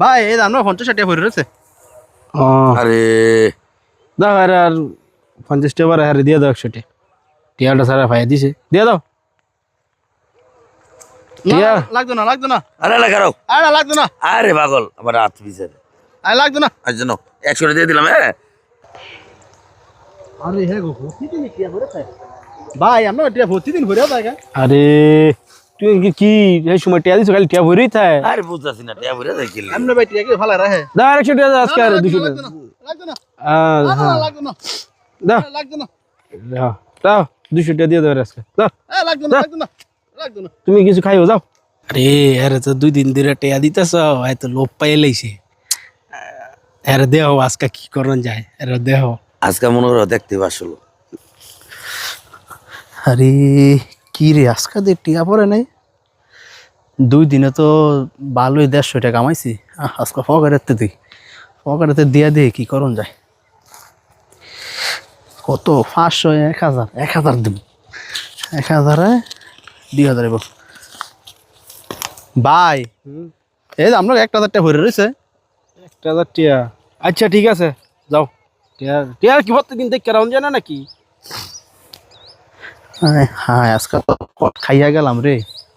ভাই এই আমরা 50 টাকা ভরে রয়েছে। আরে দাও আর 50 টাকা আর দিয়ে দাও 100 টাকা। টিয়াটা সারা ভাই দিছে দিয়ে দাও। টিয়া লাগতো না লাগতো না, আরে লাগাও আরে লাগতো না, আরে পাগল আমার হাত বিচারে আরে লাগতো না। আজ জানো 100 টাকা দিয়ে দিলাম হ্যাঁ। আরে হ্যাঁ গো প্রতিদিন টিয়া ভরে খায় ভাই, আমরা টিয়া প্রতিদিন ভরে থাকে। আরে তুই কি এই সময় টিয়া দিছ খালি টিয়া ভরেই থাকে। আরে বুঝতাছি না টাকা ভরে দেখিল আমরা ভাই টিয়া কে ভালো রাখে। দাও 100 টাকা দাও আজকে আর 200 টাকা। লাগতো না হ্যাঁ লাগতো না, দাও লাগতো না, দাও দাও 200 টাকা দিয়ে দাও আজকে দাও। লাগতো না লাগতো না লাগতো না। তুমি কিছু খাইও যাও। আরে আরে তো 2 দিন ধরে টিয়া দিতেছ, হয়তো লোভ পাই লাইছে। আরে দেহ আজকে কি করন যায়, আরে দেহ। আজকে মনে করো দেখতে আসলো। আরে কি রে আজকে দে টিয়া পরে নাই, 2 দিনে তো ভালোই 150 টাকা কামাইছি। আজকে ফকারেতে দিই, ফকারেতে দিয়া দিয়ে কি করন যায়। কত 500 1000 1000 দিন, 1000 2000 এবো ভাই। এই যে আমরা 1000 টাকা ভরে রয়েছে। 1000 টাকা আচ্ছা ঠিক আছে যাও। টিয়া টিয়া কি প্রত্যেকদিন দেখে রাউন্ড জানা নাকি? হ্যাঁ আজকে তো খাইয়া গেলাম রে।